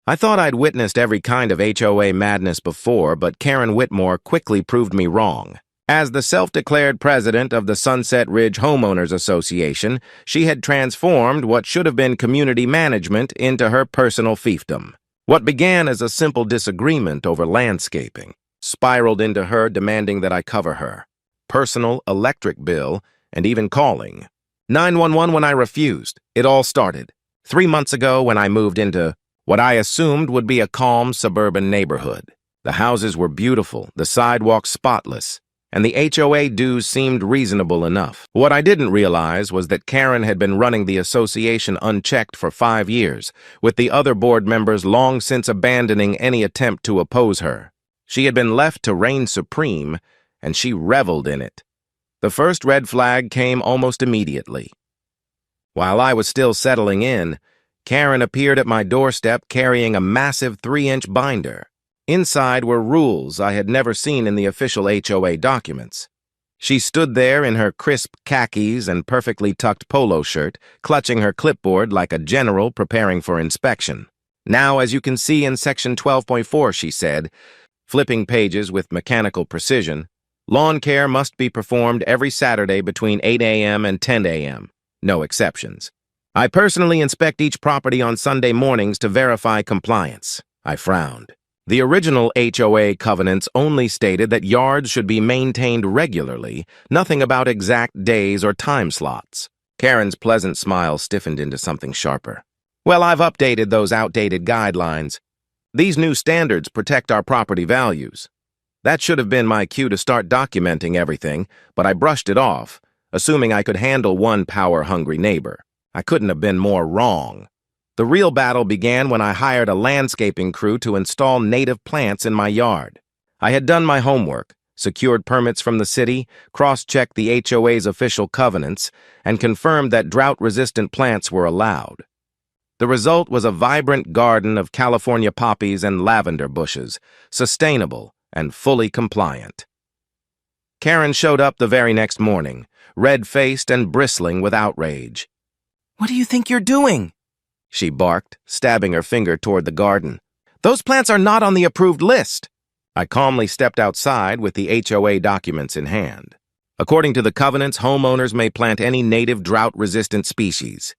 I thought I'd witnessed every kind of HOA madness before, but Karen Whitmore quickly proved me wrong. As the self-declared president of the Sunset Ridge Homeowners Association, she had transformed what should have been community management into her personal fiefdom. What began as a simple disagreement over landscaping spiraled into her demanding that I cover her personal electric bill and even calling 911 when I refused. It all started 3 months ago when I moved into what I assumed would be a calm suburban neighborhood. The houses were beautiful, the sidewalks spotless, and the HOA dues seemed reasonable enough. What I didn't realize was that Karen had been running the association unchecked for 5 years, with the other board members long since abandoning any attempt to oppose her. She had been left to reign supreme, and she reveled in it. The first red flag came almost immediately. While I was still settling in, Karen appeared at my doorstep carrying a massive 3-inch binder. Inside were rules I had never seen in the official HOA documents. She stood there in her crisp khakis and perfectly tucked polo shirt, clutching her clipboard like a general preparing for inspection. Now, as you can see in Section 12.4, she said, flipping pages with mechanical precision, lawn care must be performed every Saturday between 8 a.m. and 10 a.m. No exceptions. I personally inspect each property on Sunday mornings to verify compliance. I frowned. The original HOA covenants only stated that yards should be maintained regularly, nothing about exact days or time slots. Karen's pleasant smile stiffened into something sharper. Well, I've updated those outdated guidelines. These new standards protect our property values. That should have been my cue to start documenting everything, but I brushed it off, assuming I could handle one power-hungry neighbor. I couldn't have been more wrong. The real battle began when I hired a landscaping crew to install native plants in my yard. I had done my homework, secured permits from the city, cross-checked the HOA's official covenants, and confirmed that drought-resistant plants were allowed. The result was a vibrant garden of California poppies and lavender bushes, sustainable and fully compliant. Karen showed up the very next morning, red-faced and bristling with outrage. "What do you think you're doing?" she barked, stabbing her finger toward the garden. "Those plants are not on the approved list." I calmly stepped outside with the HOA documents in hand. According to the covenants, homeowners may plant any native drought-resistant species.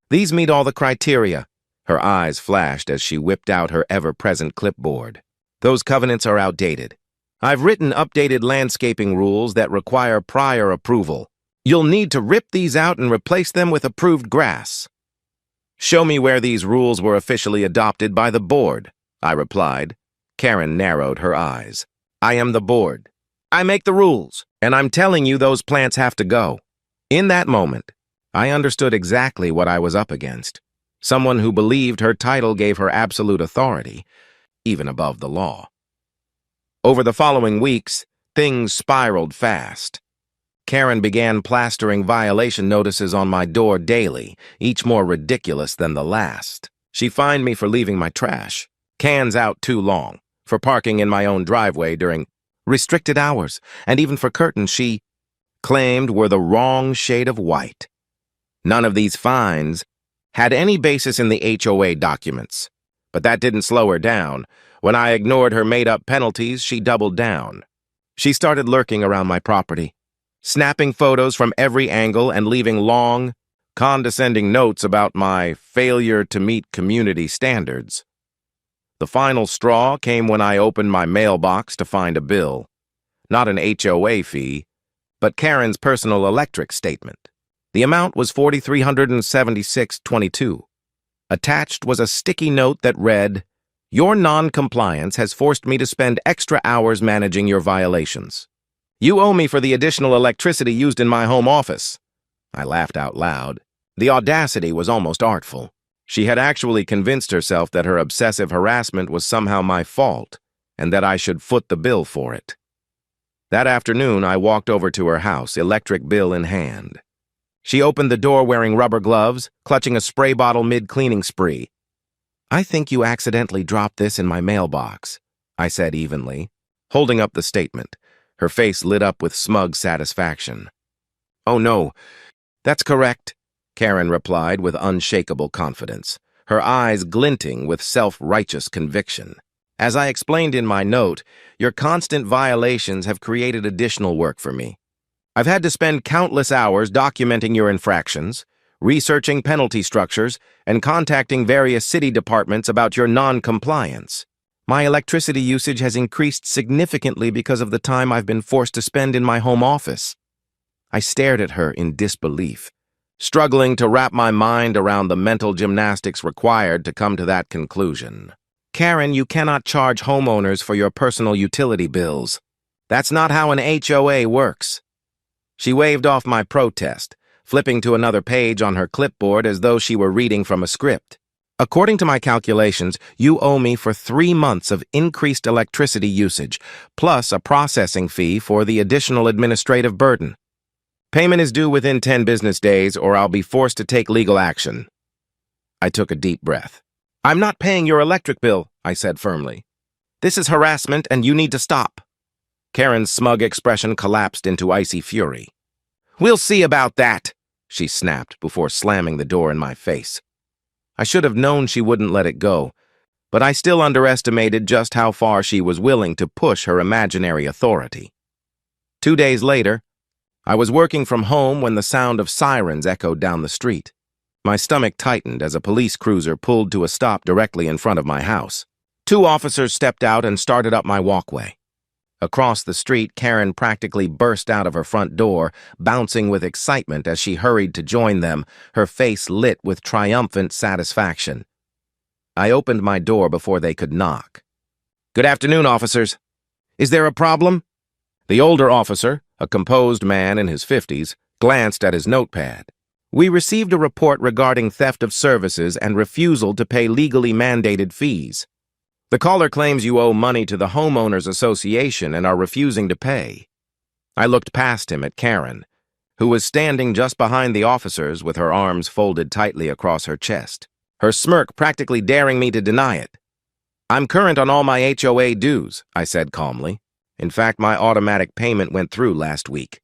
These meet all the criteria. Her eyes flashed as she whipped out her ever-present clipboard. Those covenants are outdated. I've written updated landscaping rules that require prior approval. You'll need to rip these out and replace them with approved grass. "Show me where these rules were officially adopted by the board," I replied. Karen narrowed her eyes. "I am the board. I make the rules, and I'm telling you those plants have to go." In that moment, I understood exactly what I was up against. Someone who believed her title gave her absolute authority, even above the law. Over the following weeks, things spiraled fast. Karen began plastering violation notices on my door daily, each more ridiculous than the last. She fined me for leaving my trash, cans out too long, for parking in my own driveway during restricted hours, and even for curtains she claimed were the wrong shade of white. None of these fines had any basis in the HOA documents, but that didn't slow her down. When I ignored her made-up penalties, she doubled down. She started lurking around my property, snapping photos from every angle and leaving long, condescending notes about my failure to meet community standards. The final straw came when I opened my mailbox to find a bill. Not an HOA fee, but Karen's personal electric statement. The amount was $4,376.22. Attached was a sticky note that read, "Your non-compliance has forced me to spend extra hours managing your violations. You owe me for the additional electricity used in my home office." I laughed out loud. The audacity was almost artful. She had actually convinced herself that her obsessive harassment was somehow my fault, and that I should foot the bill for it. That afternoon, I walked over to her house, electric bill in hand. She opened the door wearing rubber gloves, clutching a spray bottle mid-cleaning spree. "I think you accidentally dropped this in my mailbox," I said evenly, holding up the statement. Her face lit up with smug satisfaction. "Oh no, that's correct," Karen replied with unshakable confidence. her eyes glinting with self-righteous conviction. As I explained in my note, your constant violations have created additional work for me. I've had to spend countless hours documenting your infractions, researching penalty structures, and contacting various city departments about your non-compliance. My electricity usage has increased significantly because of the time I've been forced to spend in my home office. I stared at her in disbelief, struggling to wrap my mind around the mental gymnastics required to come to that conclusion. Karen, you cannot charge homeowners for your personal utility bills. That's not how an HOA works. She waved off my protest, flipping to another page on her clipboard as though she were reading from a script. According to my calculations, you owe me for 3 months of increased electricity usage, plus a processing fee for the additional administrative burden. Payment is due within 10 business days, or I'll be forced to take legal action. I took a deep breath. I'm not paying your electric bill, I said firmly. This is harassment, and you need to stop. Karen's smug expression collapsed into icy fury. We'll see about that, she snapped before slamming the door in my face. I should have known she wouldn't let it go, but I still underestimated just how far she was willing to push her imaginary authority. 2 days later, I was working from home when the sound of sirens echoed down the street. My stomach tightened as a police cruiser pulled to a stop directly in front of my house. 2 officers stepped out and started up my walkway. Across the street, Karen practically burst out of her front door, bouncing with excitement as she hurried to join them, her face lit with triumphant satisfaction. I opened my door before they could knock. Good afternoon, officers. Is there a problem? The older officer, a composed man in his 50s, glanced at his notepad. We received a report regarding theft of services and refusal to pay legally mandated fees. The caller claims you owe money to the Homeowners Association and are refusing to pay. I looked past him at Karen, who was standing just behind the officers with her arms folded tightly across her chest, her smirk practically daring me to deny it. I'm current on all my HOA dues, I said calmly. In fact, my automatic payment went through last week.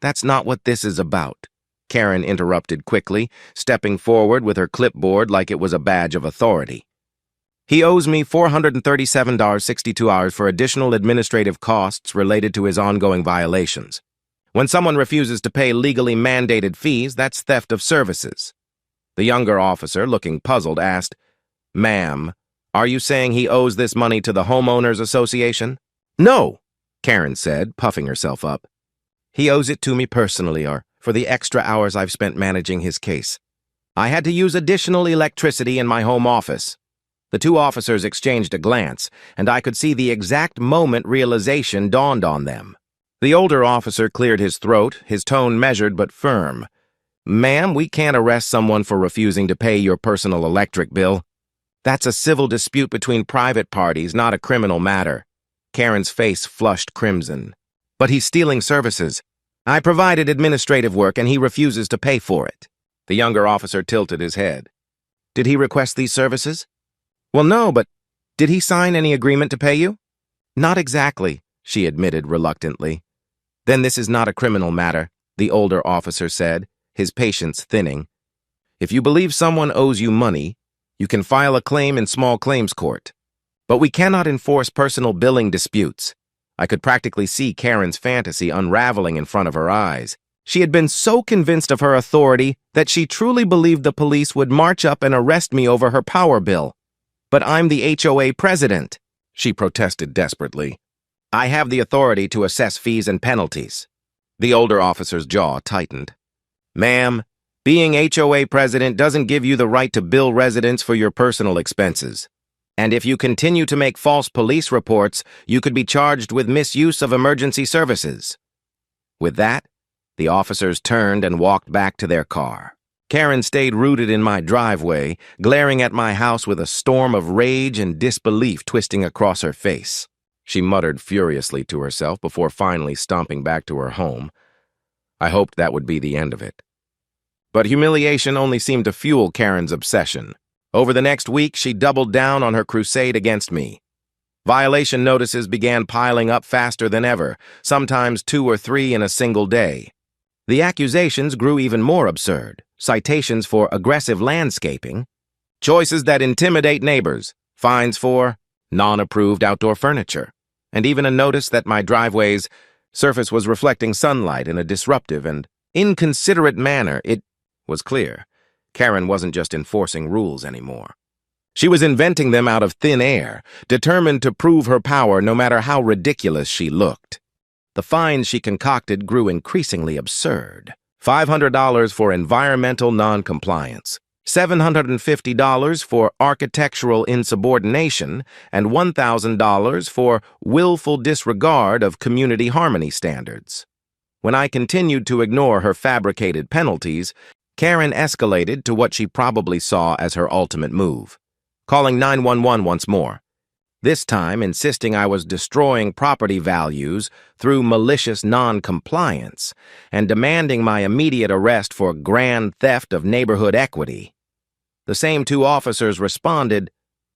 That's not what this is about, Karen interrupted quickly, stepping forward with her clipboard like it was a badge of authority. He owes me $437.62 for additional administrative costs related to his ongoing violations. When someone refuses to pay legally mandated fees, that's theft of services. The younger officer, looking puzzled, asked, Ma'am, are you saying he owes this money to the Homeowners Association? No, Karen said, puffing herself up. He owes it to me personally, or for the extra hours I've spent managing his case. I had to use additional electricity in my home office. The 2 officers exchanged a glance, and I could see the exact moment realization dawned on them. The older officer cleared his throat, his tone measured but firm. Ma'am, we can't arrest someone for refusing to pay your personal electric bill. That's a civil dispute between private parties, not a criminal matter. Karen's face flushed crimson. But he's stealing services. I provided administrative work, and he refuses to pay for it. The younger officer tilted his head. Did he request these services? Well, no, but did he sign any agreement to pay you? Not exactly, she admitted reluctantly. Then this is not a criminal matter, the older officer said, his patience thinning. If you believe someone owes you money, you can file a claim in small claims court. But we cannot enforce personal billing disputes. I could practically see Karen's fantasy unraveling in front of her eyes. She had been so convinced of her authority that she truly believed the police would march up and arrest me over her power bill. But I'm the HOA president, she protested desperately. I have the authority to assess fees and penalties. The older officer's jaw tightened. Ma'am, being HOA president doesn't give you the right to bill residents for your personal expenses. And if you continue to make false police reports, you could be charged with misuse of emergency services. With that, the officers turned and walked back to their car. Karen stayed rooted in my driveway, glaring at my house with a storm of rage and disbelief twisting across her face. She muttered furiously to herself before finally stomping back to her home. I hoped that would be the end of it. But humiliation only seemed to fuel Karen's obsession. Over the next week, she doubled down on her crusade against me. Violation notices began piling up faster than ever, sometimes 2 or 3 in a single day. The accusations grew even more absurd. Citations for aggressive landscaping, choices that intimidate neighbors, fines for non-approved outdoor furniture, and even a notice that my driveway's surface was reflecting sunlight in a disruptive and inconsiderate manner. It was clear Karen wasn't just enforcing rules anymore. She was inventing them out of thin air, determined to prove her power no matter how ridiculous she looked. The fines she concocted grew increasingly absurd. $500 for environmental noncompliance, $750 for architectural insubordination, and $1,000 for willful disregard of community harmony standards. When I continued to ignore her fabricated penalties, Karen escalated to what she probably saw as her ultimate move, calling 911 once more, this time insisting I was destroying property values through malicious non-compliance and demanding my immediate arrest for grand theft of neighborhood equity. The same two officers responded,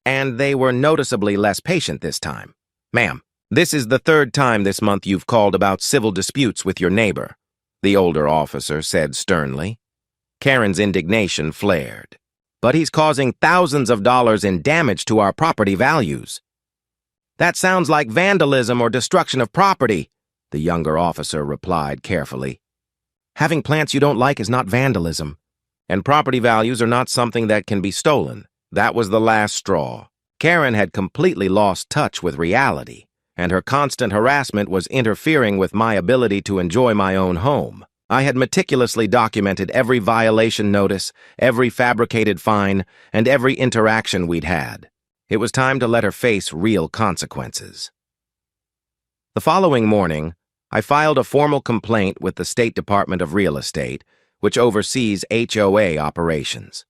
and they were noticeably less patient this time. "Ma'am, this is the third time this month you've called about civil disputes with your neighbor," the older officer said sternly. Karen's indignation flared. "But he's causing thousands of dollars in damage to our property values." "That sounds like vandalism or destruction of property," the younger officer replied carefully. "Having plants you don't like is not vandalism, and property values are not something that can be stolen." That was the last straw. Karen had completely lost touch with reality, and her constant harassment was interfering with my ability to enjoy my own home. I had meticulously documented every violation notice, every fabricated fine, and every interaction we'd had. It was time to let her face real consequences. The following morning, I filed a formal complaint with the State Department of Real Estate, which oversees HOA operations.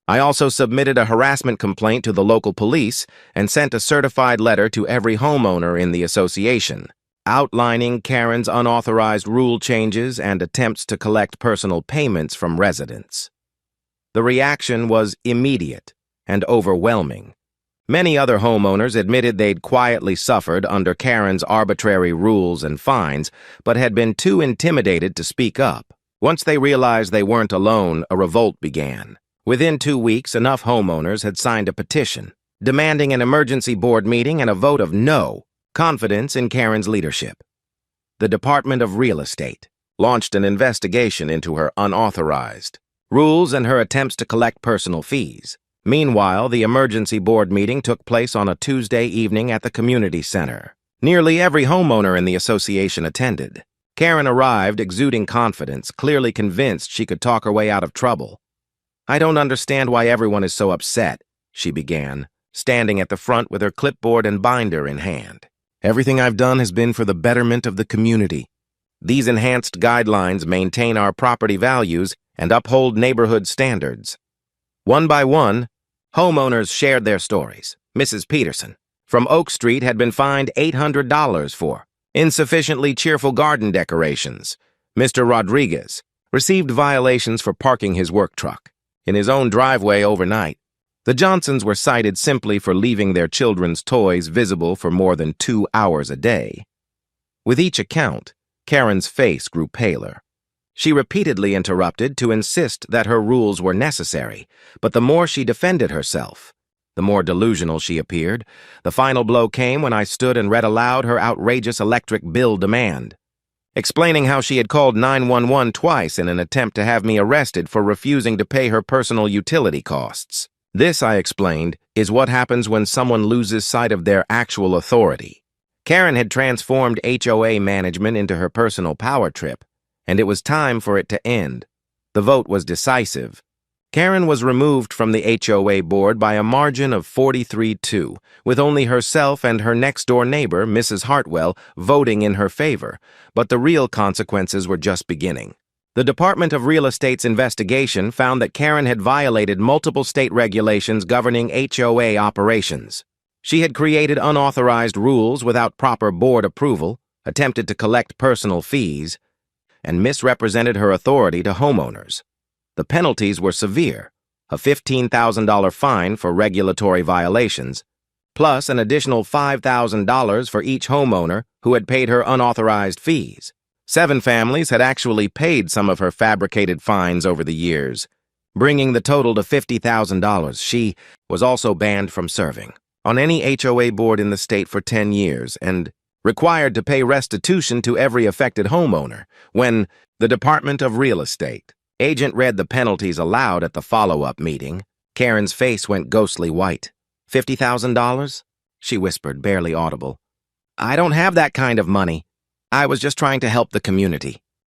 I also submitted a harassment complaint to the local police and sent a certified letter to every homeowner in the association, outlining Karen's unauthorized rule changes and attempts to collect personal payments from residents. The reaction was immediate and overwhelming. Many other homeowners admitted they'd quietly suffered under Karen's arbitrary rules and fines, but had been too intimidated to speak up. Once they realized they weren't alone, a revolt began. Within 2 weeks, enough homeowners had signed a petition, demanding an emergency board meeting and a vote of no confidence in Karen's leadership. The Department of Real Estate launched an investigation into her unauthorized rules and her attempts to collect personal fees. Meanwhile, the emergency board meeting took place on a Tuesday evening at the community center. Nearly every homeowner in the association attended. Karen arrived exuding confidence, clearly convinced she could talk her way out of trouble. "I don't understand why everyone is so upset," she began, standing at the front with her clipboard and binder in hand. "Everything I've done has been for the betterment of the community. These enhanced guidelines maintain our property values and uphold neighborhood standards." One by one, homeowners shared their stories. Mrs. Peterson from Oak Street had been fined $800 for insufficiently cheerful garden decorations. Mr. Rodriguez received violations for parking his work truck in his own driveway overnight. The Johnsons were cited simply for leaving their children's toys visible for more than 2 hours a day. With each account, Karen's face grew paler. She repeatedly interrupted to insist that her rules were necessary, but the more she defended herself, the more delusional she appeared. The final blow came when I stood and read aloud her outrageous electric bill demand, explaining how she had called 911 twice in an attempt to have me arrested for refusing to pay her personal utility costs. This, I explained, is what happens when someone loses sight of their actual authority. Karen had transformed HOA management into her personal power trip, and it was time for it to end. The vote was decisive. Karen was removed from the HOA board by a margin of 43-2, with only herself and her next-door neighbor, Mrs. Hartwell, voting in her favor, but the real consequences were just beginning. The Department of Real Estate's investigation found that Karen had violated multiple state regulations governing HOA operations. She had created unauthorized rules without proper board approval, attempted to collect personal fees, and misrepresented her authority to homeowners. The penalties were severe: a $15,000 fine for regulatory violations, plus an additional $5,000 for each homeowner who had paid her unauthorized fees. 7 families had actually paid some of her fabricated fines over the years, bringing the total to $50,000. She was also banned from serving on any HOA board in the state for 10 years and required to pay restitution to every affected homeowner. When the Department of Real Estate agent read the penalties allowed at the follow-up meeting, Karen's face went ghostly white. $50,000? She whispered, barely audible. I don't have that kind of money. I was just trying to help the community.